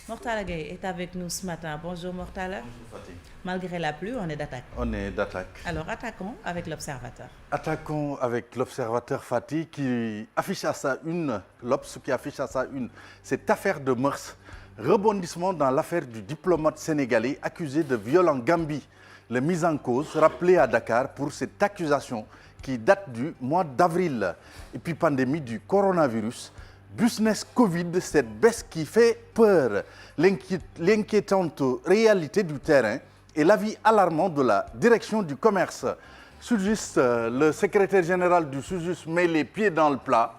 Mortala Gueye est avec nous ce matin. Bonjour Mortala. Bonjour Fatih. Malgré la pluie, on est d'attaque. On est d'attaque. Alors attaquons avec l'Observateur. Attaquons avec l'Observateur Fatih qui affiche à sa une, l'Obs qui affiche à sa une cette affaire de mœurs. Rebondissement dans l'affaire du diplomate sénégalais accusé de viol en Gambie. Le mis en cause rappelé à Dakar pour cette accusation qui date du mois d'avril. Et puis pandémie du coronavirus. Business Covid, cette baisse qui fait peur, l'inquiétante réalité du terrain et l'avis alarmant de la direction du commerce. Sudjust, le secrétaire général du Sudjust met les pieds dans le plat.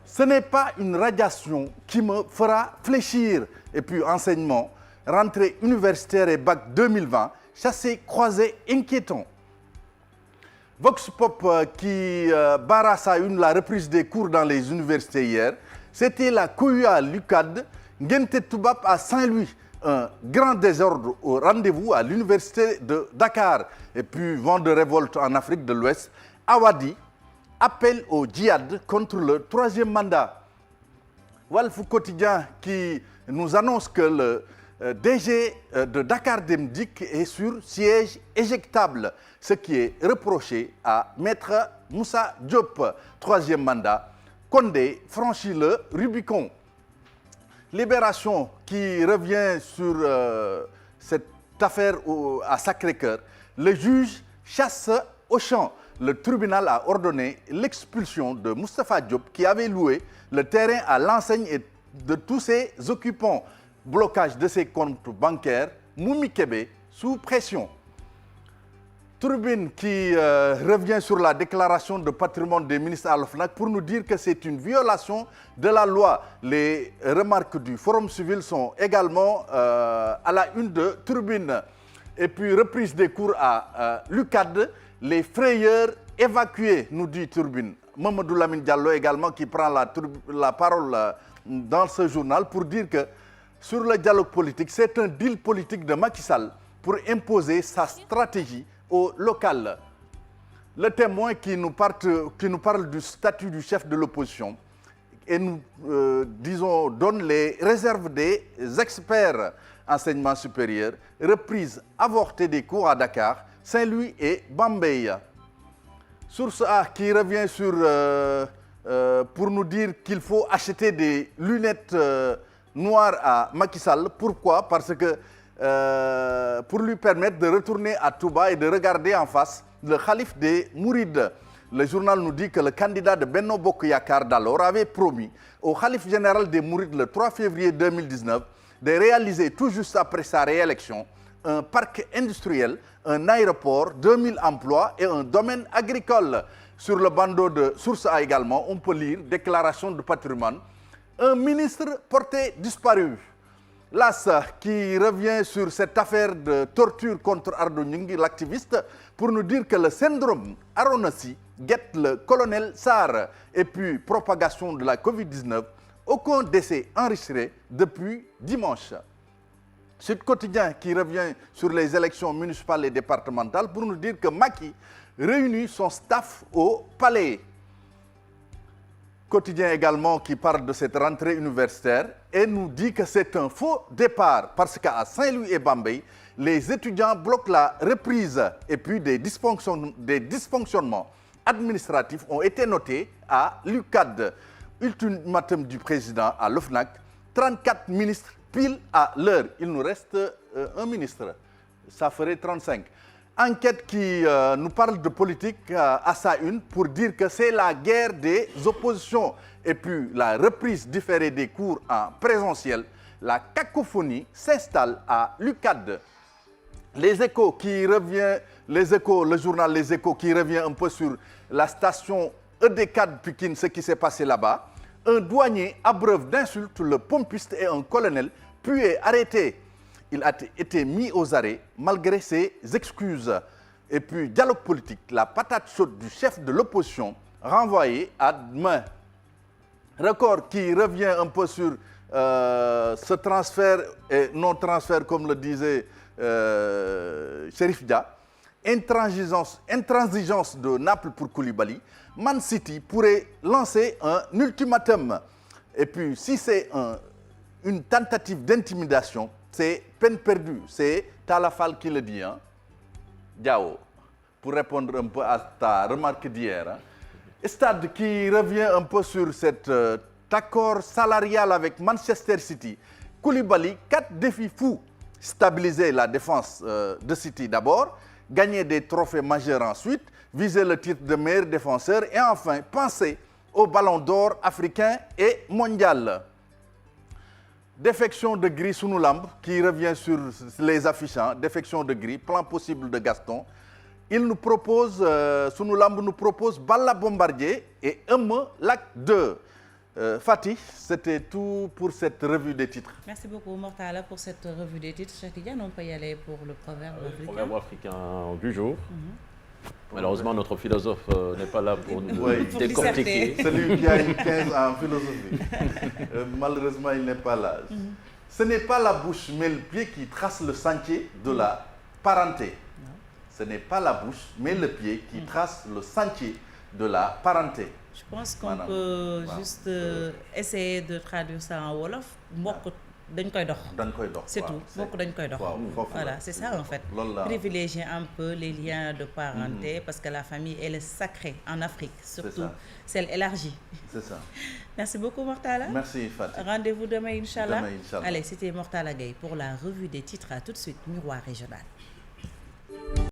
Ce n'est pas une radiation qui me fera fléchir. Et puis enseignement, rentrée universitaire et bac 2020, chassé croisé inquiétant. Vox Pop qui barre à une la reprise des cours dans les universités hier. C'était la cohue à l'UCAD, Ngente Toubab à Saint-Louis. Un grand désordre au rendez-vous à l'université de Dakar. Et puis vent de révolte en Afrique de l'Ouest. Awadi appelle au djihad contre le troisième mandat. Walf Quotidien qui nous annonce que le DG de Dakar Demdik est sur siège éjectable, ce qui est reproché à Maître Moussa Diop. Troisième mandat, Condé franchit le Rubicon. Libération qui revient sur cette affaire à Sacré-Cœur. Le juge chasse au champ. Le tribunal a ordonné l'expulsion de Moustapha Diop qui avait loué le terrain à l'enseigne et de tous ses occupants. Blocage de ses comptes bancaires, Moumi Kébé sous pression. Turbine qui revient sur la déclaration de patrimoine des ministres à l'OFNAC pour nous dire que c'est une violation de la loi. Les remarques du Forum civil sont également à la une de Turbine. Et puis reprise des cours à l'UCAD, les frayeurs évacués, nous dit Turbine. Mamadou Lamine Diallo également qui prend la parole dans ce journal pour dire que sur le dialogue politique, c'est un deal politique de Macky Sall pour imposer sa stratégie au local. Le témoin qui nous parle du statut du chef de l'opposition et nous, donne les réserves des experts enseignement supérieur, reprise avortée des cours à Dakar, Saint-Louis et Bambey. Source A qui revient pour nous dire qu'il faut acheter des lunettes noires à Macky Sall. Pourquoi? Parce que pour lui permettre de retourner à Touba et de regarder en face le calife des Mourides. Le journal nous dit que le candidat de Benno Bokk Yakaar d'alors avait promis au calife général des Mourides le 3 février 2019 de réaliser tout juste après sa réélection un parc industriel, un aéroport, 2000 emplois et un domaine agricole. Sur le bandeau de Source A également, on peut lire déclaration de patrimoine. Un ministre porté disparu. L'AS qui revient sur cette affaire de torture contre Ardo Gningue, l'activiste, pour nous dire que le syndrome Aronasi guette le colonel Sarr. Et puis, propagation de la Covid-19, aucun décès enregistré depuis dimanche. Sud Quotidien qui revient sur les élections municipales et départementales pour nous dire que Macky réunit son staff au palais. Quotidien également qui parle de cette rentrée universitaire et nous dit que c'est un faux départ parce qu'à Saint-Louis et Bambey, les étudiants bloquent la reprise et puis des dysfonctionnements administratifs ont été notés à l'UCAD. Ultimatum du président à l'OFNAC, 34 ministres pile à l'heure. Il nous reste un ministre, ça ferait 35. Enquête qui nous parle de politique à sa une pour dire que c'est la guerre des oppositions et puis la reprise différée des cours en présentiel. La cacophonie s'installe à l'UCAD. Les Échos qui revient, le journal Les Échos qui revient un peu sur la station ED4 Pikine, ce qui s'est passé là-bas. Un douanier abreuve d'insultes le pompiste et un colonel, puis est arrêté. Il a été mis aux arrêts malgré ses excuses. Et puis, dialogue politique, la patate chaude du chef de l'opposition renvoyée à demain. Record qui revient un peu sur ce transfert et non-transfert, comme le disait Chérif Dia. Intransigeance de Naples pour Koulibaly. Man City pourrait lancer un ultimatum. Et puis, si c'est un une tentative d'intimidation, c'est peine perdue. C'est Talla Fall qui le dit, hein. Diao, pour répondre un peu à ta remarque d'hier. Hein. Stade qui revient un peu sur cet accord salarial avec Manchester City. Koulibaly, 4 défis fous. Stabiliser la défense de City d'abord, gagner des trophées majeurs ensuite, viser le titre de meilleur défenseur et enfin penser au ballon d'or africain et mondial. Défection de Gris Sunu Lamb qui revient sur les affichants. Défection de Gris, plan possible de Gaston. Il nous propose, Sunu Lamb nous propose Balla Bombardier et Eumeu Lac 2. Fatih, c'était tout pour cette revue des titres. Merci beaucoup Mortala pour cette revue des titres. Cheikh Tidiane, on peut y aller pour le proverbe africain. Le proverbe africain du jour. Malheureusement, notre philosophe n'est pas là pour nous décortiquer. Celui qui a une 15 en philosophie. Malheureusement, il n'est pas là. Ce n'est pas la bouche, mais le pied qui trace le sentier de la parenté. Ce n'est pas la bouche, mais le pied qui trace le sentier de la parenté. Je pense qu'on peut juste essayer de traduire ça en wolof. C'est tout. Voilà, c'est ça en fait. Privilégier un peu les liens de parenté parce que la famille elle est sacrée en Afrique, surtout celle élargie. C'est ça. Merci beaucoup Mortala. Merci Fatih. Rendez-vous demain, Inch'Allah. Demain, Inch'Allah. Allez, c'était Mortala Gaye pour la revue des titres. À tout de suite, Miroir Régional.